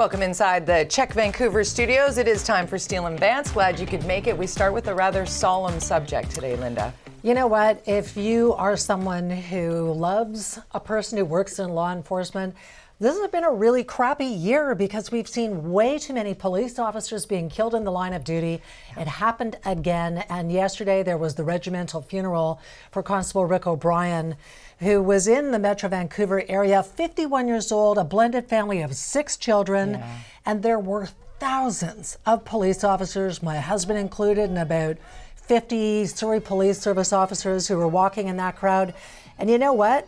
Welcome inside the CHEK Vancouver studios. It is time for Steele and Vance. Glad you could make it. We start with a rather solemn subject today, Lynda. You know what? If you are someone who loves a person who works in law enforcement, this has been a really crappy year because we've seen way too many police officers being killed in the line of duty. It happened again, and yesterday there was the regimental funeral for Constable Rick O'Brien, who was in the Metro Vancouver area, 51 years old, a blended family of 6 children, and there were thousands of police officers, my husband included, and about 50 Surrey Police Service officers who were walking in that crowd. And you know what?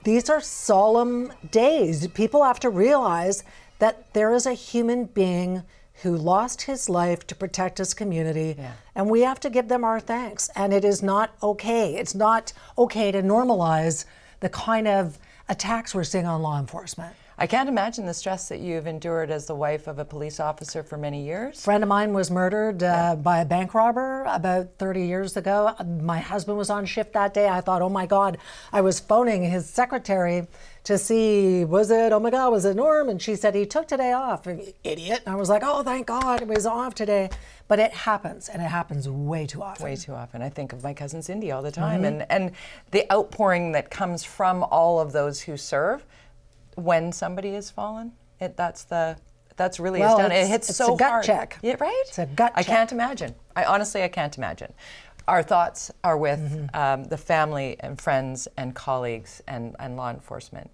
These are solemn days. People have to realize that there is a human being who lost his life to protect his community, and we have to give them our thanks. And it is not okay. It's not okay to normalize the kind of attacks we're seeing on law enforcement. I can't imagine the stress that you've endured as the wife of a police officer for many years. A friend of mine was murdered by a bank robber about 30 years ago. My husband was on shift that day. I thought, oh my God, I was phoning his secretary to see, was it Norm? And she said he took today off, idiot. And I was like, oh, thank God it was off today. But it happens, and it happens way too often. Way too often. I think of my cousin Cindy all the time, and the outpouring that comes from all of those who serve when somebody has fallen. That's really well, it's done. It hits so hard. It's a gut check. Yeah, right? It's a gut check. I can't imagine. I can't imagine. Our thoughts are with the family and friends and colleagues and law enforcement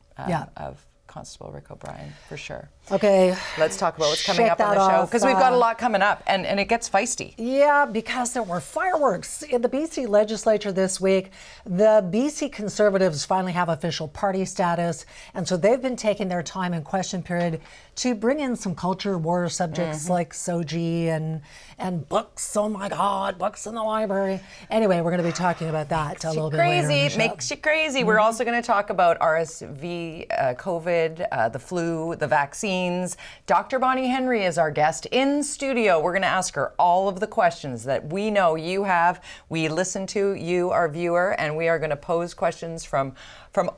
of Constable Rick O'Brien, for sure. Okay. Let's talk about what's coming up on the show, because we've got a lot coming up, and it gets feisty. Yeah, because there were fireworks in the BC legislature this week. The BC Conservatives finally have official party status, and so they've been taking their time in question period to bring in some culture war subjects like Soji and books. Oh my God, books in the library. Anyway, we're going to be talking about that a little bit later in the show. Makes you crazy. We're also going to talk about RSV, COVID, the flu, the vaccines. Dr. Bonnie Henry is our guest in studio. We're going to ask her all of the questions that we know you have. We listen to you, our viewer, and we are going to pose questions from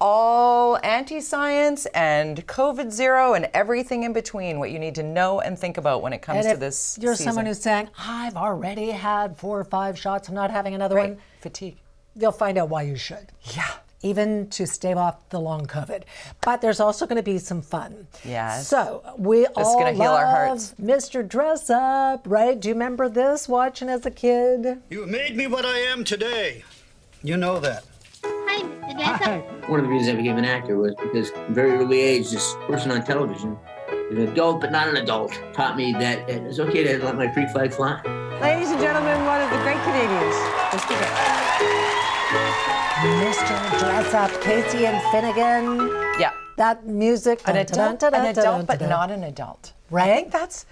all anti-science and COVID zero and everything in between, what you need to know and think about when it comes to this season. You're someone who's saying, I've already had 4 or 5 shots, I'm not having another one. Fatigue. You'll find out why you should. Yeah. Even to stave off the long COVID. But there's also going to be some fun. Yes. So we all gonna heal our love hearts. Mr. Dress Up, right? Do you remember this, watching as a kid? You made me what I am today. You know that. Hi, Mr. Dress-Up. One of the reasons I became an actor was because at a very early age, this person on television, an adult but not an adult, taught me that it's okay to let my freak flag fly. Ladies and gentlemen, one of the great Canadians, Mr. Mr. Dress Up, Casey and Finnegan. Yeah. That music. An adult, but not an adult. Right? I think that's,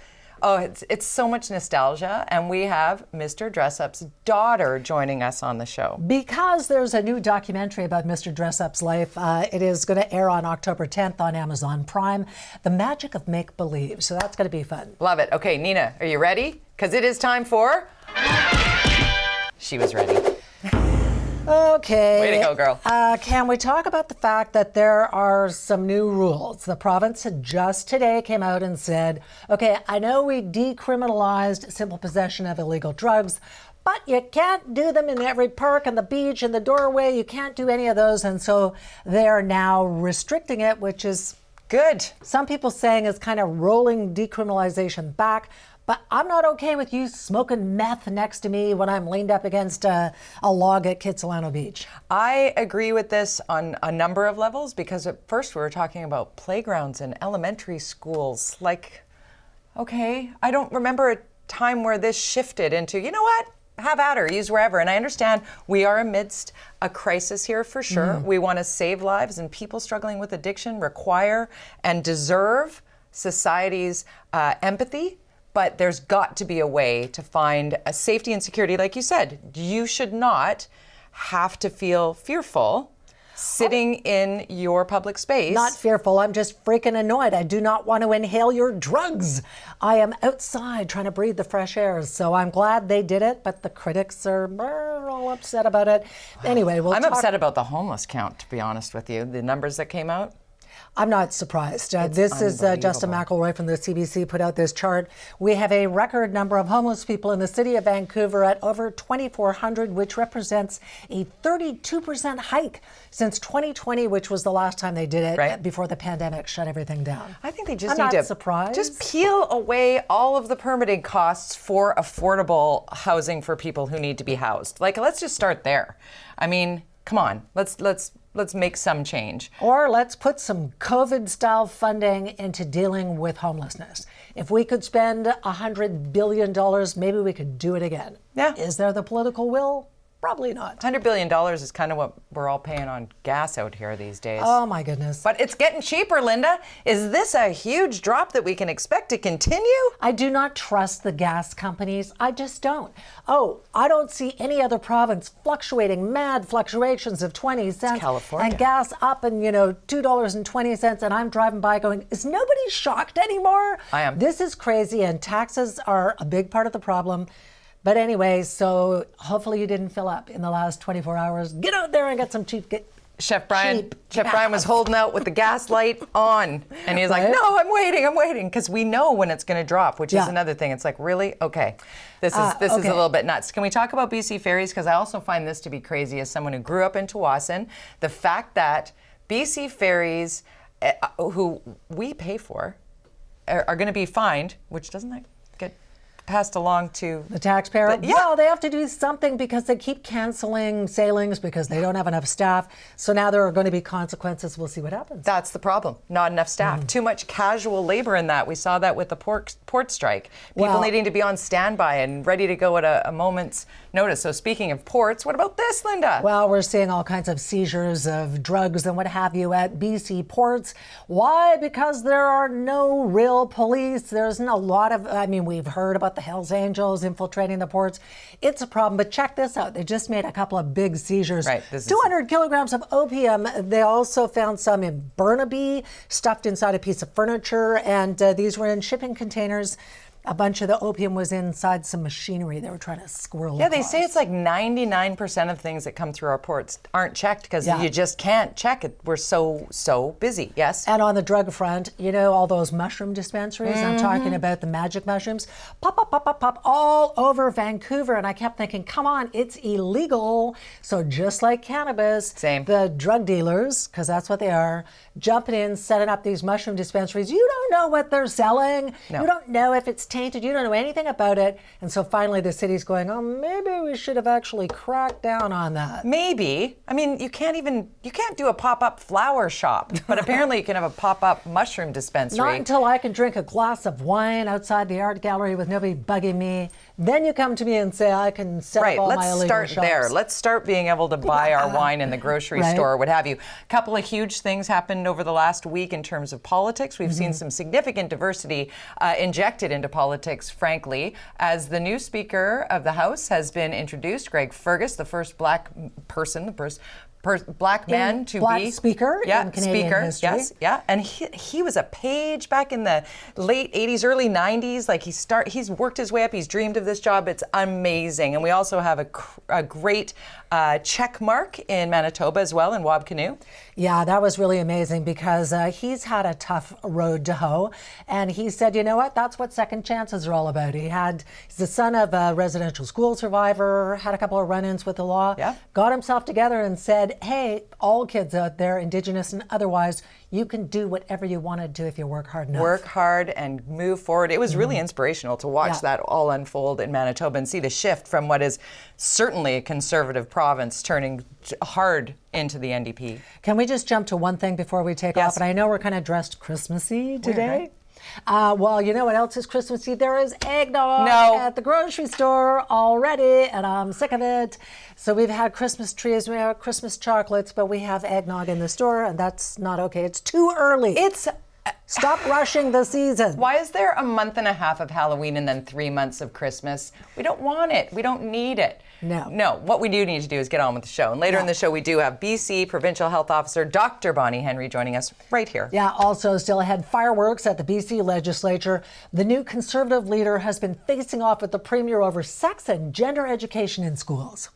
it's so much nostalgia, and we have Mr. Dress Up's daughter joining us on the show. Because there's a new documentary about Mr. Dress Up's life. It is going to air on October 10th on Amazon Prime. The Magic of Make-Believe. So that's going to be fun. Love it. Okay, Nina, are you ready? Because it is time for... She was ready. Okay. Way to go, girl. Can we talk about the fact that there are some new rules? The province had just today came out and said, okay, I know we decriminalized simple possession of illegal drugs, but you can't do them in every park and the beach and the doorway. You can't do any of those. And so they're now restricting it, which is good. Some people saying it's kind of rolling decriminalization back. But I'm not okay with you smoking meth next to me when I'm leaned up against a log at Kitsilano Beach. I agree with this on a number of levels, because at first we were talking about playgrounds in elementary schools. Like, okay, I don't remember a time where this shifted into, you know what? Have at her, use wherever. And I understand we are amidst a crisis here for sure. We want to save lives, and people struggling with addiction require and deserve society's empathy. But there's got to be a way to find a safety and security. Like you said, you should not have to feel fearful sitting in your public space. Not fearful, I'm just freaking annoyed. I do not want to inhale your drugs. I am outside trying to breathe the fresh air, so I'm glad they did it, but the critics are all upset about it. Anyway, I'm upset about the homeless count, to be honest with you. The numbers that came out. I'm not surprised. This is Justin McElroy from the CBC put out this chart. We have a record number of homeless people in the city of Vancouver at over 2,400, which represents a 32% hike since 2020, which was the last time they did it before the pandemic shut everything down. I think they just I'm need not to surprised. just peel away all of the permitting costs for affordable housing for people who need to be housed. Like, let's just start there. I mean, come on, let's make some change. Or let's put some COVID-style funding into dealing with homelessness. If we could spend $100 billion, maybe we could do it again. Yeah. Is there the political will? Probably not. $100 billion is kind of what we're all paying on gas out here these days. Oh, my goodness. But it's getting cheaper, Lynda. Is this a huge drop that we can expect to continue? I do not trust the gas companies. I just don't. Oh, I don't see any other province fluctuating mad fluctuations of 20 cents. It's California. And gas up and, $2.20, and I'm driving by going, is nobody shocked anymore? I am. This is crazy, and taxes are a big part of the problem. But anyway, so hopefully you didn't fill up in the last 24 hours. Get out there and get some cheap Chef Brian gas. was holding out with the gas light on, and he's like, "No, I'm waiting," because we know when it's going to drop, which is another thing. It's like, really, okay, this is a little bit nuts. Can we talk about BC Ferries? Because I also find this to be crazy as someone who grew up in Tawasin. The fact that BC Ferries, who we pay for, are going to be fined, which doesn't that get passed along to the taxpayer? Well, they have to do something because they keep canceling sailings because they don't have enough staff. So now there are going to be consequences. We'll see what happens. That's the problem. Not enough staff. Too much casual labor in that. We saw that with the port strike. People needing to be on standby and ready to go at a moment's notice. So speaking of ports, what about this, Lynda? Well, we're seeing all kinds of seizures of drugs and what have you at BC ports. Why? Because there are no real police. There's a lot of, we've heard about the Hells Angels infiltrating the ports. It's a problem, but check this out. They just made a couple of big seizures. 200 kilograms of opium. They also found some in Burnaby, stuffed inside a piece of furniture, and these were in shipping containers. A bunch of the opium was inside some machinery they were trying to squirrel across. They say it's like 99% of things that come through our ports aren't checked because you just can't check it. We're so busy. Yes. And on the drug front, all those mushroom dispensaries, I'm talking about the magic mushrooms, pop all over Vancouver. And I kept thinking, come on, it's illegal. So just like cannabis, the drug dealers, because that's what they are, jumping in, setting up these mushroom dispensaries. You don't know what they're selling. No. You don't know if it's tainted. You don't know anything about it. And so finally the city's going, oh, maybe we should have actually cracked down on that. Maybe. You can't do a pop-up flower shop, but apparently you can have a pop-up mushroom dispensary. Not until I can drink a glass of wine outside the art gallery with nobody bugging me. Then you come to me and say I can set up all my illegal shops. Let's start there. Let's start being able to buy our wine in the grocery store or what have you. A couple of huge things happened over the last week in terms of politics. We've seen some significant diversity injected into politics, frankly, as the new Speaker of the House has been introduced, Greg Fergus, the first black person, black man to be speaker in Canadian history. Yes, and he was a page back in the late 80s, early 90s. Like he's worked his way up. He's dreamed of this job. It's amazing. And we also have a great CHEK mark in Manitoba as well, in Wabcanoe. Yeah, that was really amazing because he's had a tough road to hoe. And he said, you know what? That's what second chances are all about. He's the son of a residential school survivor, had a couple of run-ins with the law, got himself together and said, hey, all kids out there, Indigenous and otherwise, you can do whatever you want to do if you work hard enough. Work hard and move forward. It was really inspirational to watch that all unfold in Manitoba and see the shift from what is certainly a conservative province turning hard into the NDP. Can we just jump to one thing before we take off? And I know we're kind of dressed Christmassy today. Well, you know what else is Christmassy? There is eggnog at the grocery store already, and I'm sick of it. So we've had Christmas trees, we have Christmas chocolates, but we have eggnog in the store, and that's not okay. It's too early. Stop rushing the season. Why is there a month and a half of Halloween and then 3 months of Christmas? We don't want it. We don't need it. No. What we do need to do is get on with the show. And later in the show, we do have BC Provincial Health Officer Dr. Bonnie Henry joining us right here. Yeah, also still ahead, fireworks at the BC Legislature. The new Conservative leader has been facing off with the Premier over sex and gender education in schools.